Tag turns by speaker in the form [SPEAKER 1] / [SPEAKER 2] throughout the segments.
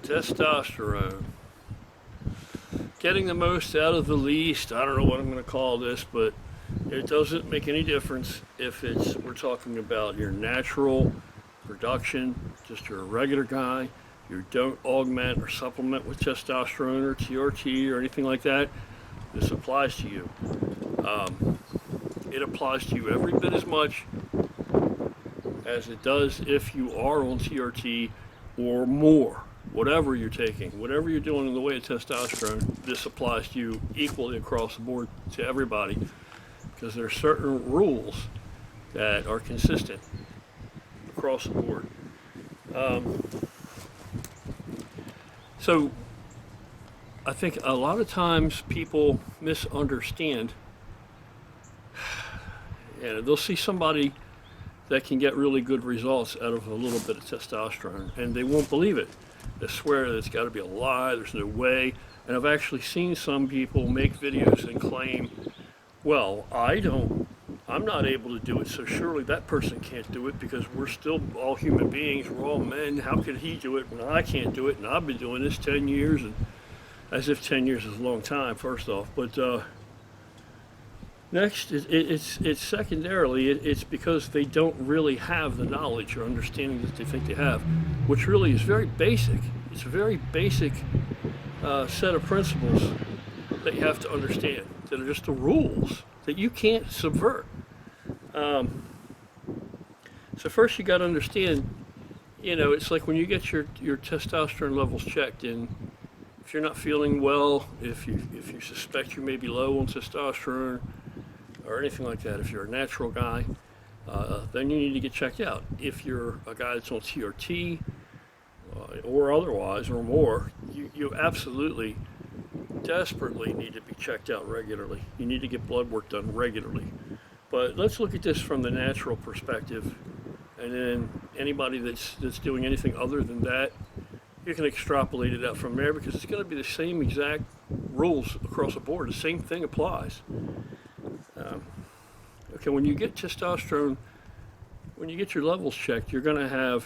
[SPEAKER 1] Testosterone. Getting the most out of the least. I don't know what I'm going to call this, but it doesn't make any difference if we're talking about your natural production, just you're a regular guy, you don't augment or supplement with testosterone or TRT or anything like that. This applies to you. It applies to you every bit as much as it does if you are on TRT or more. Whatever you're taking, whatever you're doing in the way of testosterone, this applies to you equally across the board to everybody, because there are certain rules that are consistent across the board. So I think a lot of times people misunderstand, and they'll see somebody that can get really good results out of a little bit of testosterone, and they won't believe it. They swear that it's got to be a lie, there's no way. And I've actually seen some people make videos and claim, well, I'm not able to do it, so surely that person can't do it because we're still all human beings, we're all men. How could he do it when I can't do it? And I've been doing this 10 years, and as if 10 years is a long time, first off. But next, it's secondarily, it's because they don't really have the knowledge or understanding that they think they have, which really is very basic. It's a very basic set of principles that you have to understand, that are just the rules that you can't subvert. So first you got to understand, it's like when you get your testosterone levels checked, and if you're not feeling well, if you suspect you may be low on testosterone or anything like that, if you're a natural guy, then you need to get checked out. If you're a guy that's on TRT or otherwise or more, you absolutely desperately need to be checked out regularly. You need to get blood work done regularly. But let's look at this from the natural perspective, and then anybody that's doing anything other than that, you can extrapolate it out from there, because it's going to be the same exact rules across the board. The same thing applies. Okay, when you get testosterone, when you get your levels checked, they're going to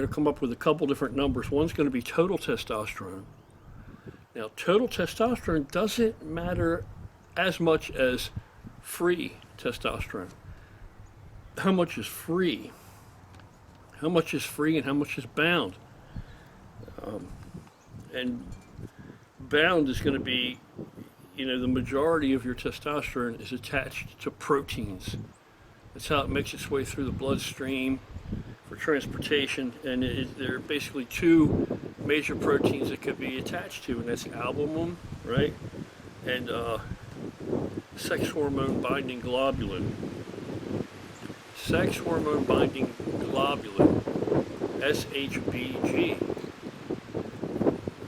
[SPEAKER 1] come up with a couple different numbers. One's going to be total testosterone. Now, total testosterone doesn't matter as much as free testosterone. How much is free? How much is free and how much is bound? And bound is going to be, the majority of your testosterone is attached to proteins. That's how it makes its way through the bloodstream for transportation, and there are basically two major proteins that could be attached to, and that's albumin, right, and sex hormone binding globulin. Sex hormone binding globulin, SHBG.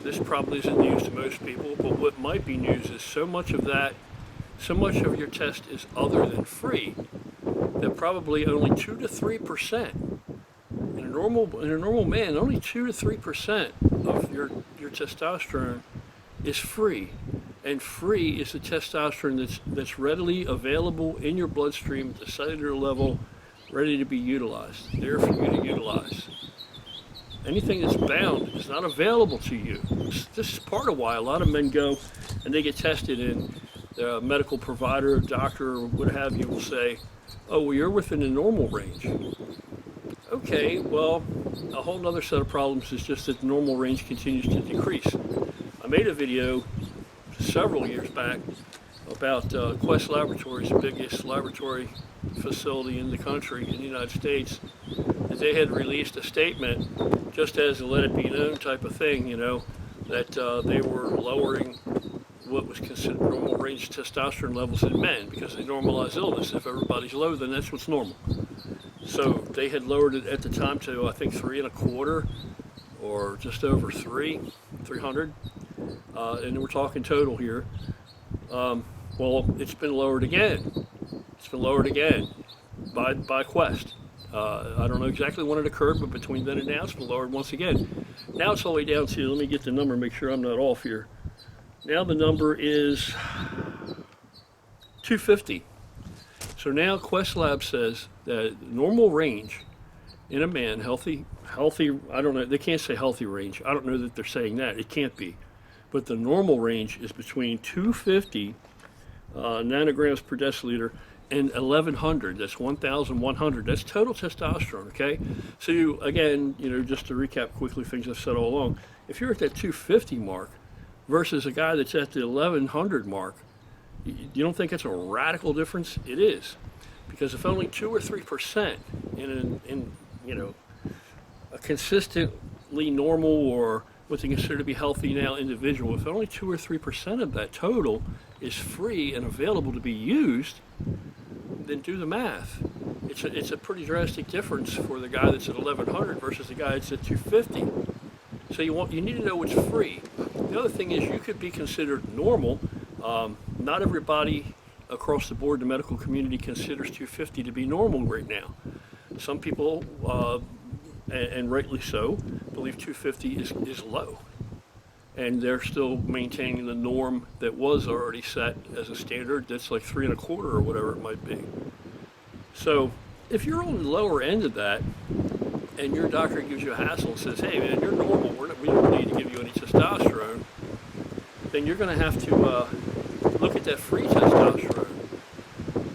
[SPEAKER 1] This probably isn't news to most people, but what might be news is so much of your test is other than free that probably only 2 to 3%. In a normal man, only 2 to 3% of your testosterone is free, and free is the testosterone that's readily available in your bloodstream at the cellular level, ready to be utilized, there for you to utilize. Anything that's bound is not available to you. This is part of why a lot of men go and they get tested, and the medical provider, doctor, or what have you will say, oh, well, you're within the normal range. Okay, well, a whole nother set of problems is just that the normal range continues to decrease. I made a video several years back about Quest Laboratories, the biggest laboratory facility in the country, in the United States, that they had released a statement, just as a let it be known type of thing, that they were lowering what was considered normal range testosterone levels in men, because they normalize illness. If everybody's low, then that's what's normal. So they had lowered it at the time to, I think, 3.25, or just over 300. And we're talking total here. Well, it's been lowered again. It's been lowered again by Quest. I don't know exactly when it occurred, but between then and now, it's been lowered once again. Now it's all the way down to, let me get the number, make sure I'm not off here. Now the number is 250. So now Quest Lab says that normal range in a man, healthy, I don't know, they can't say healthy range. I don't know that they're saying that. It can't be. But the normal range is between 250 nanograms per deciliter and 1100. That's 1,100. That's total testosterone, okay? So you, again, just to recap quickly things I've said all along, if you're at that 250 mark versus a guy that's at the 1100 mark, you don't think it's a radical difference? It is. Because if only 2 or 3% in a consistently normal or what they consider to be healthy now individual, if only 2 or 3% of that total is free and available to be used, then do the math. It's a pretty drastic difference for the guy that's at 1100 versus the guy that's at 250. So you need to know what's free. The other thing is you could be considered normal. Not everybody across the board, the medical community considers 250 to be normal right now. Some people, and rightly so, believe 250 is low. And they're still maintaining the norm that was already set as a standard that's like 3 1/4 or whatever it might be. So if you're on the lower end of that and your doctor gives you a hassle and says, hey man, you're normal, we don't need to give you any testosterone, then you're going to have to look at that free testosterone.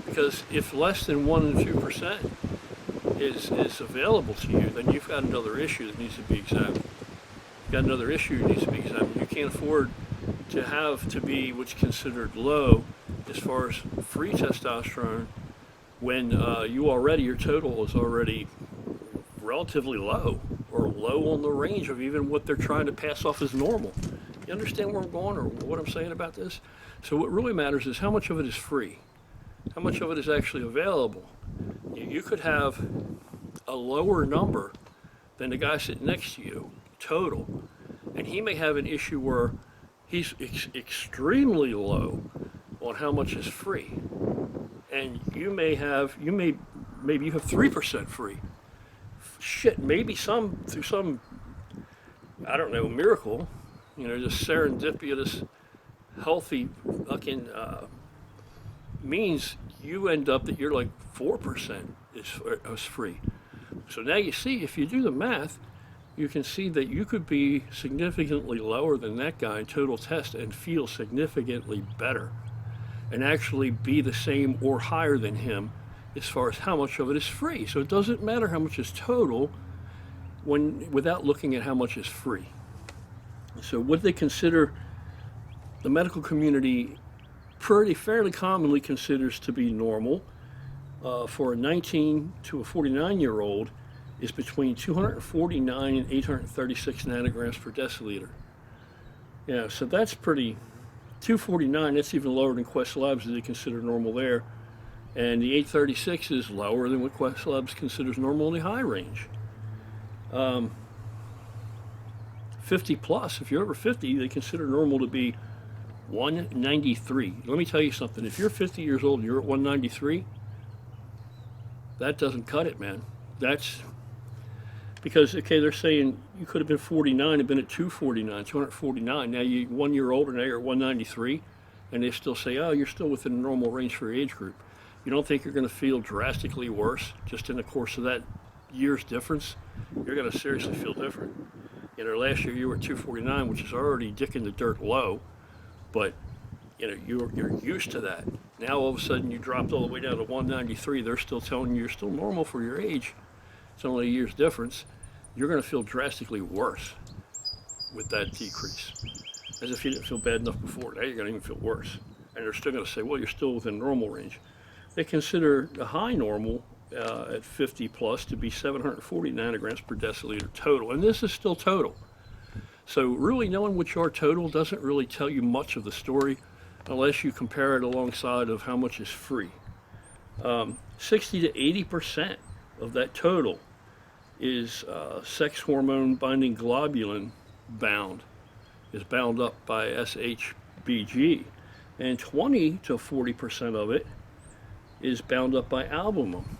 [SPEAKER 1] Because if less than 1 and 2% is available to you, then you've got another issue that needs to be examined. You've got another issue that needs to be examined. You can't afford to have to be what's considered low as far as free testosterone when your total is already relatively low or low on the range of even what they're trying to pass off as normal. You understand where I'm going or what I'm saying about this? So what really matters is how much of it is free. How much of it is actually available. You could have a lower number than the guy sitting next to you, total, and he may have an issue where he's extremely low on how much is free. And maybe you have 3% free. Shit, maybe through some, I don't know, miracle, just serendipitous, healthy fucking means you end up that you're like 4% is free. So now you see, if you do the math, you can see that you could be significantly lower than that guy in total test and feel significantly better and actually be the same or higher than him as far as how much of it is free. So it doesn't matter how much is total without looking at how much is free. So what they consider, the medical community fairly commonly considers to be normal for a 19 to a 49-year-old is between 249 and 836 nanograms per deciliter. Yeah, so that's pretty, 249, that's even lower than Quest Labs that they consider normal there. And the 836 is lower than what Quest Labs considers normal in the high range. 50 plus, if you're over 50, they consider normal to be 193. Let me tell you something. If you're 50 years old and you're at 193, that doesn't cut it, man. That's because, okay, they're saying you could have been 49 and been at 249. Now you 1 year older, now you're at 193, and they still say, oh, you're still within the normal range for your age group. You don't think you're going to feel drastically worse just in the course of that year's difference? You're going to seriously feel different. Last year you were at 249, which is already dick in the dirt low, but you're used to that. Now all of a sudden you dropped all the way down to 193. They're still telling you you're still normal for your age. It's only a year's difference. You're going to feel drastically worse with that decrease, as if you didn't feel bad enough before. Now you're going to even feel worse, and they're still going to say, well, you're still within normal range. They consider the high normal at 50 plus to be 740 nanograms per deciliter total, and this is still total. So really knowing what you are total doesn't really tell you much of the story unless you compare it alongside of how much is free. 60 to 80% of that total is sex hormone binding globulin bound, is bound up by SHBG, and 20 to 40% of it is bound up by albumin.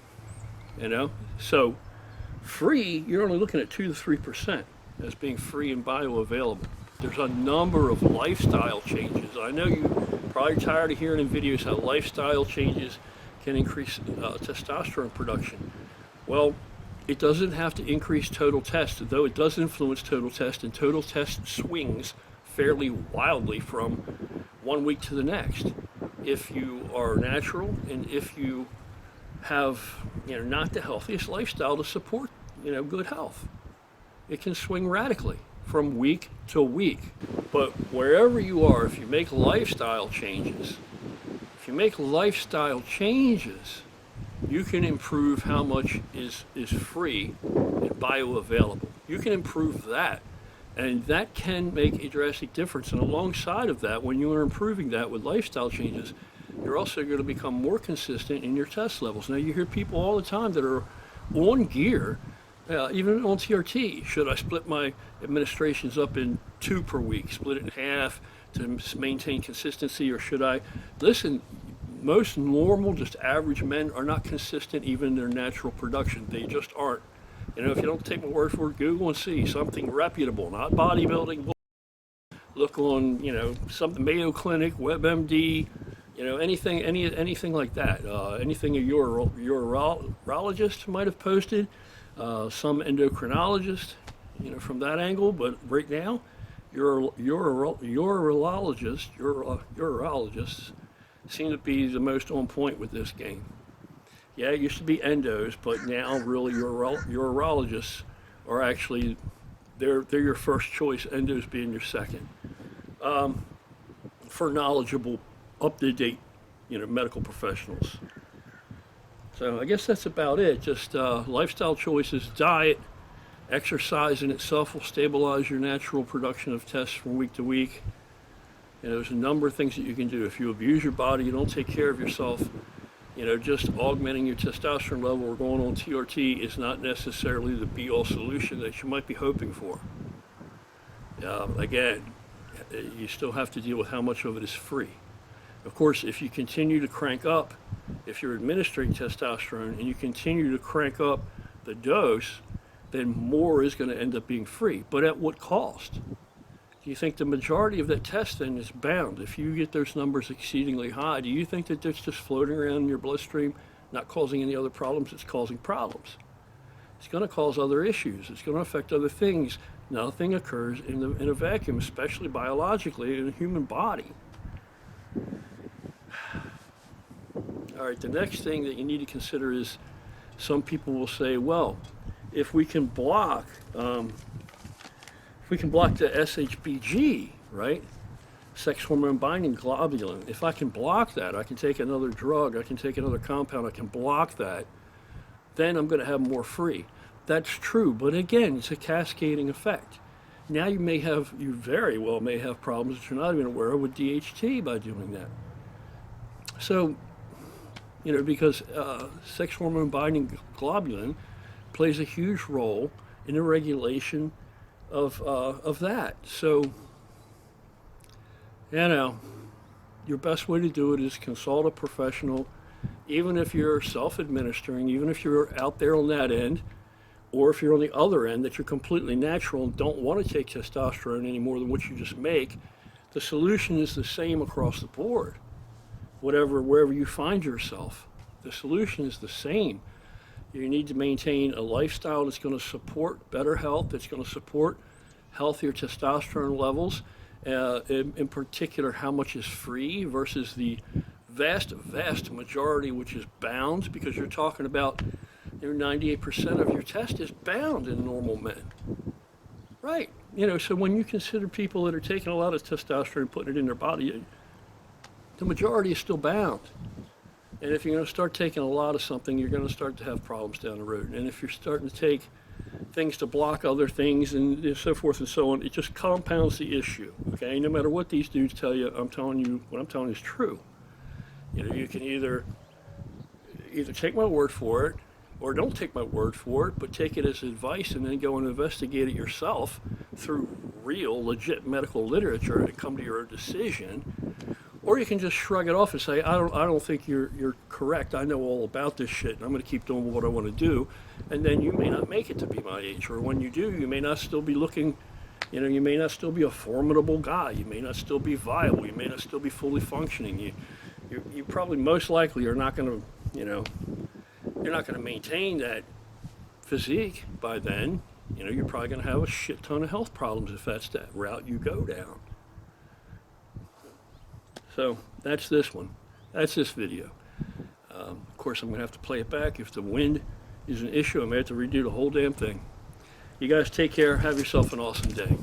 [SPEAKER 1] So free, you're only looking at 2 to 3% as being free and bioavailable. There's a number of lifestyle changes. I know you're probably tired of hearing in videos how lifestyle changes can increase testosterone production. Well, it doesn't have to increase total test, though it does influence total test, and total test swings fairly wildly from 1 week to the next. If you are natural and if you have, not the healthiest lifestyle to support, good health, it can swing radically from week to week. But wherever you are, if you make lifestyle changes, you can improve how much is free and bioavailable. You can improve that. And that can make a drastic difference. And alongside of that, when you are improving that with lifestyle changes, you're also going to become more consistent in your test levels. Now, you hear people all the time that are on gear, even on TRT. Should I split my administrations up in 2 per week, split it in half to maintain consistency, or should I? Listen, most normal, just average men are not consistent even in their natural production. They just aren't. If you don't take my word for it, Google and see something reputable, not bodybuilding. Look on, something Mayo Clinic, WebMD, anything like that. Anything a urologist might have posted, some endocrinologist, from that angle. But right now, urologists seem to be the most on point with this game. Yeah, it used to be endos, but now really urologists are actually, they're your first choice, endos being your second. For knowledgeable, up-to-date, medical professionals. So I guess that's about it. Just lifestyle choices, diet, exercise in itself will stabilize your natural production of tests from week to week. There's a number of things that you can do. If you abuse your body, you don't take care of yourself, just augmenting your testosterone level or going on TRT is not necessarily the be-all solution that you might be hoping for. Again, you still have to deal with how much of it is free. Of course, if you continue to crank up, if you're administering testosterone and you continue to crank up the dose, then more is going to end up being free. But at what cost? Do you think the majority of that test then is bound? If you get those numbers exceedingly high, do you think that it's just floating around in your bloodstream, not causing any other problems? It's causing problems. It's going to cause other issues. It's going to affect other things. Nothing occurs in a vacuum, especially biologically in a human body. All right, the next thing that you need to consider is some people will say, well, if we can block the SHBG, right? Sex hormone binding globulin. If I can block that, I can take another drug, I can take another compound, I can block that, then I'm going to have more free. That's true, but again, it's a cascading effect. Now you very well may have problems that you're not even aware of with DHT by doing that. So, because sex hormone binding globulin plays a huge role in the regulation of that. So, your best way to do it is consult a professional, even if you're self-administering, even if you're out there on that end, or if you're on the other end that you're completely natural and don't want to take testosterone any more than what you just make. The solution is the same across the board. Wherever you find yourself, the solution is the same. You need to maintain a lifestyle that's going to support better health, that's going to support healthier testosterone levels, in particular how much is free versus the vast majority which is bound, because you're talking about 98% of your test is bound in normal men. Right. So when you consider people that are taking a lot of testosterone and putting it in their body, the majority is still bound. And if you're going to start taking a lot of something, you're going to start to have problems down the road. And if you're starting to take things to block other things and so forth and so on, it just compounds the issue. Okay, no matter what these dudes tell you, what I'm telling you is true. You can either take my word for it, or don't take my word for it, but take it as advice and then go and investigate it yourself through real, legit medical literature and come to your own decision. Or you can just shrug it off and say, I don't think you're correct. I know all about this shit, and I'm going to keep doing what I want to do. And then you may not make it to be my age, or when you do, you may not still be looking. You may not still be a formidable guy. You may not still be viable. You may not still be fully functioning. You probably most likely are not going to, you're not going to maintain that physique by then, you know, you're probably going to have a shit ton of health problems if that's that route you go down. So that's this one. That's this video. Of course, I'm going to have to play it back. If the wind is an issue, I may have to redo the whole damn thing. You guys take care. Have yourself an awesome day.